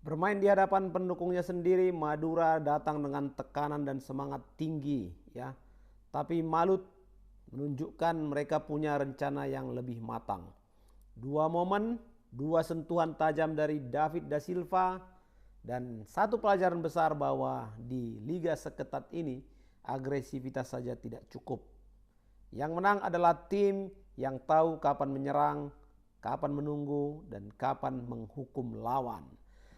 Bermain di hadapan pendukungnya sendiri, Madura datang dengan tekanan dan semangat tinggi, ya. Tapi Malut menunjukkan mereka punya rencana yang lebih matang. Dua momen, dua sentuhan tajam dari David da Silva, dan satu pelajaran besar bahwa di liga seketat ini agresivitas saja tidak cukup. Yang menang adalah tim yang tahu kapan menyerang, kapan menunggu, dan kapan menghukum lawan.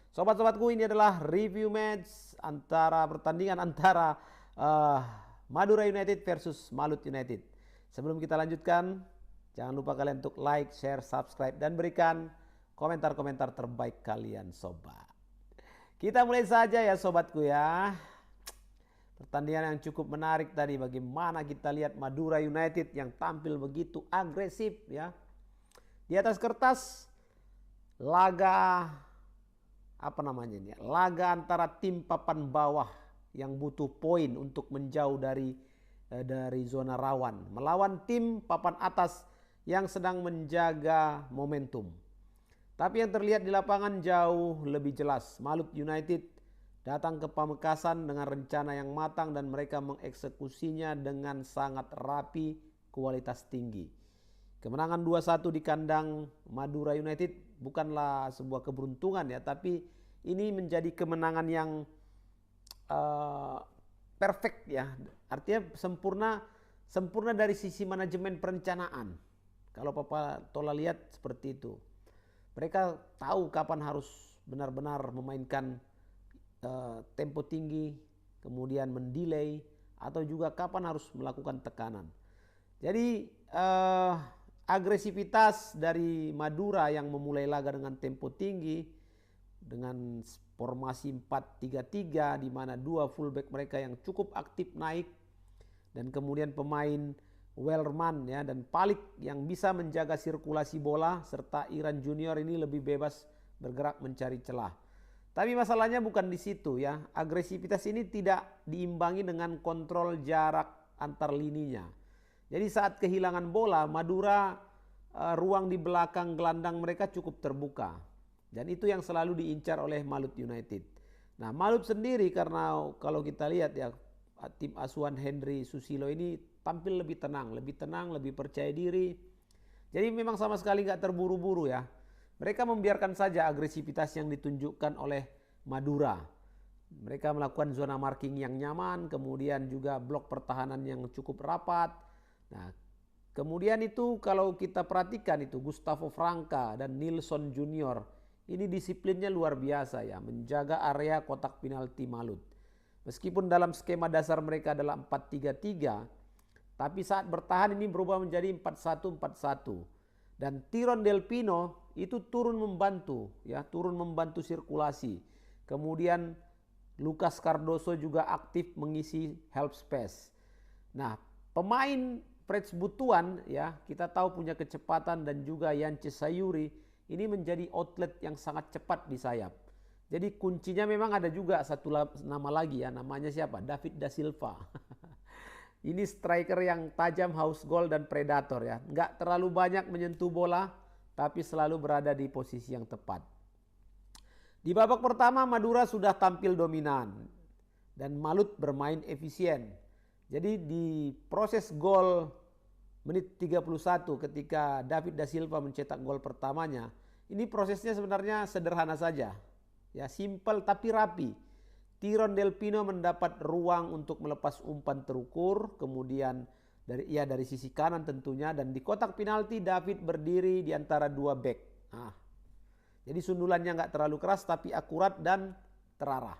Sobat-sobatku, ini adalah review match antara pertandingan antara uh, Madura United versus Malut United. Sebelum kita lanjutkan, jangan lupa kalian untuk like, share, subscribe, dan berikan komentar-komentar terbaik kalian sobat. Kita mulai saja ya sobatku ya. Pertandingan yang cukup menarik tadi, bagaimana kita lihat Madura United yang tampil begitu agresif ya. Di atas kertas laga apa namanya ini? Laga antara tim papan bawah yang butuh poin untuk menjauh dari zona rawan melawan tim papan atas yang sedang menjaga momentum. Tapi yang terlihat di lapangan jauh lebih jelas. Malut United datang ke Pamekasan dengan rencana yang matang dan mereka mengeksekusinya dengan sangat rapi, kualitas tinggi. Kemenangan 2-1 di kandang Madura United bukanlah sebuah keberuntungan ya, tapi ini menjadi kemenangan yang perfect ya. Artinya sempurna dari sisi manajemen perencanaan. Kalau Papa Tola lihat seperti itu. Mereka tahu kapan harus benar-benar memainkan tempo tinggi, kemudian mendelay, atau juga kapan harus melakukan tekanan. Jadi agresivitas dari Madura yang memulai laga dengan tempo tinggi, dengan formasi 4-3-3 di mana dua fullback mereka yang cukup aktif naik, dan kemudian pemain Wellerman ya dan Palik yang bisa menjaga sirkulasi bola, serta Iran Junior ini lebih bebas bergerak mencari celah. Tapi masalahnya bukan di situ ya. Agresivitas ini tidak diimbangi dengan kontrol jarak antar lininya. Jadi saat kehilangan bola, Madura ruang di belakang gelandang mereka cukup terbuka. Dan itu yang selalu diincar oleh Malut United. Nah, Malut sendiri karena kalau kita lihat ya, tim asuhan Henry Susilo ini tampil lebih tenang, lebih percaya diri. Jadi memang sama sekali nggak terburu-buru ya. Mereka membiarkan saja agresivitas yang ditunjukkan oleh Madura. Mereka melakukan zona marking yang nyaman, kemudian juga blok pertahanan yang cukup rapat. Nah, kemudian itu kalau kita perhatikan itu Gustavo Franca dan Nilsson Junior, ini disiplinnya luar biasa ya, menjaga area kotak penalti Malut. Meskipun dalam skema dasar mereka adalah 4-3-3, tapi saat bertahan ini berubah menjadi 4-1-4-1. Dan Tiron Del Pino itu turun membantu sirkulasi. Kemudian Lucas Cardoso juga aktif mengisi help space. Nah, pemain Preds Butuan ya, kita tahu punya kecepatan, dan juga Yance Sayuri ini menjadi outlet yang sangat cepat di sayap. Jadi kuncinya memang ada juga satu nama lagi ya, namanya siapa? David da Silva. Ini striker yang tajam, haus gol dan predator ya. Nggak terlalu banyak menyentuh bola, tapi selalu berada di posisi yang tepat. Di babak pertama Madura sudah tampil dominan dan Malut bermain efisien. Jadi di proses gol menit 31 ketika David da Silva mencetak gol pertamanya, ini prosesnya sebenarnya sederhana saja. Ya, simple tapi rapi. Tiron Del Pino mendapat ruang untuk melepas umpan terukur, kemudian dari sisi kanan tentunya, dan di kotak penalti David berdiri di antara dua bek. Nah, jadi sundulannya nggak terlalu keras tapi akurat dan terarah.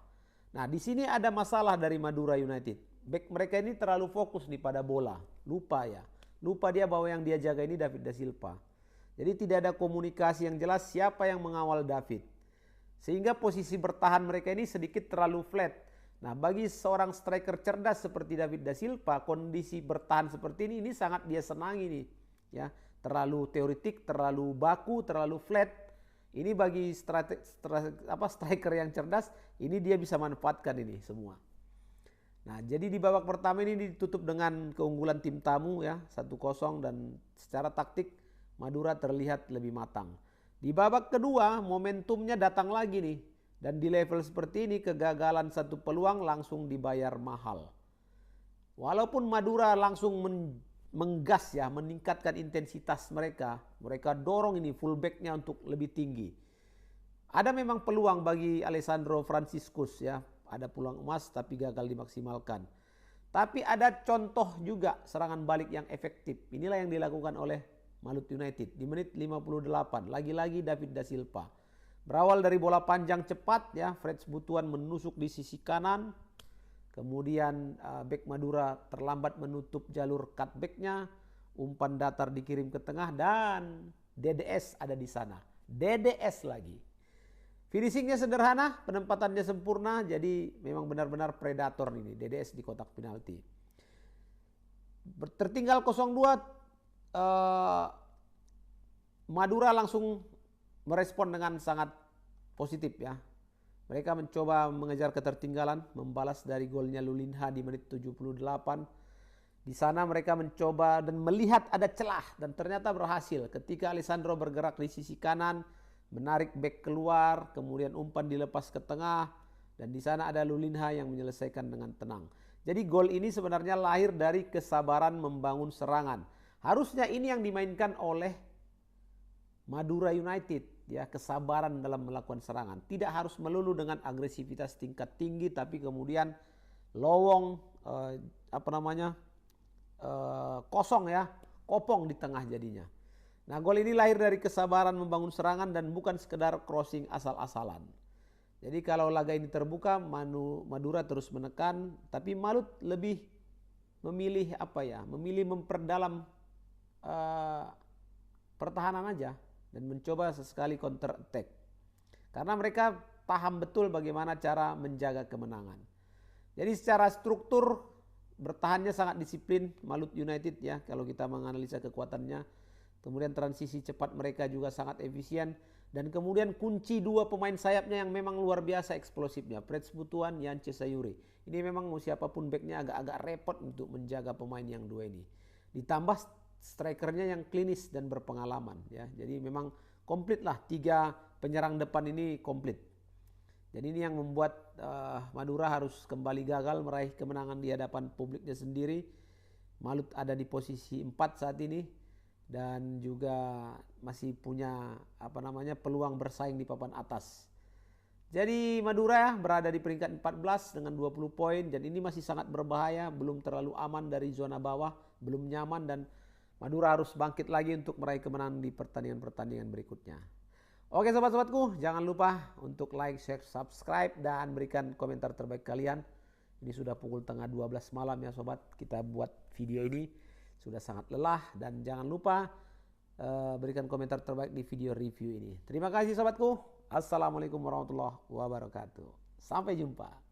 Nah, di sini ada masalah dari Madura United. Bek mereka ini terlalu fokus nih pada bola, lupa dia bahwa yang dia jaga ini David da Silva. Jadi tidak ada komunikasi yang jelas siapa yang mengawal David. Sehingga posisi bertahan mereka ini sedikit terlalu flat. Nah, bagi seorang striker cerdas seperti David da Silva, kondisi bertahan seperti ini sangat dia senangi nih. Ya, terlalu teoretik, terlalu baku, terlalu flat. Ini bagi striker yang cerdas, ini dia bisa manfaatkan ini semua. Nah, jadi di babak pertama ini ditutup dengan keunggulan tim tamu ya, 1-0, dan secara taktik Madura terlihat lebih matang. Di babak kedua momentumnya datang lagi nih. Dan di level seperti ini kegagalan satu peluang langsung dibayar mahal. Walaupun Madura langsung menggas ya, meningkatkan intensitas mereka. Mereka dorong ini fullbacknya untuk lebih tinggi. Ada memang peluang bagi Alessandro Franciscus ya. Ada peluang emas tapi gagal dimaksimalkan. Tapi ada contoh juga serangan balik yang efektif. Inilah yang dilakukan oleh Malut United di menit 58. Lagi-lagi David da Silva. Berawal dari bola panjang cepat ya, Freds Butuan menusuk di sisi kanan. Kemudian bek Madura terlambat menutup jalur cutbacknya. Umpan datar dikirim ke tengah dan DDS ada di sana. DDS lagi. Finishingnya sederhana, penempatannya sempurna, jadi memang benar-benar predator ini, DDS di kotak penalti. Tertinggal 0-2, Madura langsung merespon dengan sangat positif ya. Mereka mencoba mengejar ketertinggalan, membalas dari golnya Lulinha di menit 78. Di sana mereka mencoba dan melihat ada celah dan ternyata berhasil ketika Alessandro bergerak di sisi kanan, menarik bek keluar, kemudian umpan dilepas ke tengah, dan di sana ada Lulinha yang menyelesaikan dengan tenang. Jadi gol ini sebenarnya lahir dari kesabaran membangun serangan. Harusnya ini yang dimainkan oleh Madura United ya, kesabaran dalam melakukan serangan. Tidak harus melulu dengan agresivitas tingkat tinggi, tapi kemudian lowong kosong ya, kopong di tengah jadinya. Nah, gol ini lahir dari kesabaran membangun serangan dan bukan sekedar crossing asal-asalan. Jadi kalau laga ini terbuka, Madura terus menekan, tapi Malut lebih memilih memilih memperdalam pertahanan aja dan mencoba sesekali counter attack. Karena mereka paham betul bagaimana cara menjaga kemenangan. Jadi secara struktur bertahannya sangat disiplin Malut United ya kalau kita menganalisa kekuatannya. Kemudian transisi cepat mereka juga sangat efisien. Dan kemudian kunci dua pemain sayapnya yang memang luar biasa eksplosifnya. Freds Butuan, Yance Sayuri. Ini memang mau siapapun backnya agak-agak repot untuk menjaga pemain yang dua ini. Ditambah strikernya yang klinis dan berpengalaman. Ya. Jadi memang komplit lah. 3 penyerang depan ini komplit. Jadi ini yang membuat Madura harus kembali gagal meraih kemenangan di hadapan publiknya sendiri. Malut ada di posisi 4 saat ini. Dan juga masih punya peluang bersaing di papan atas. Jadi Madura berada di peringkat 14 dengan 20 poin dan ini masih sangat berbahaya, belum terlalu aman dari zona bawah, belum nyaman dan Madura harus bangkit lagi untuk meraih kemenangan di pertandingan-pertandingan berikutnya. Oke sobat-sobatku, jangan lupa untuk like, share, subscribe dan berikan komentar terbaik kalian. Ini sudah pukul tengah 12 malam ya sobat, kita buat video ini. Sudah sangat lelah dan jangan lupa berikan komentar terbaik di video review ini. Terima kasih sobatku. Assalamualaikum warahmatullahi wabarakatuh. Sampai jumpa.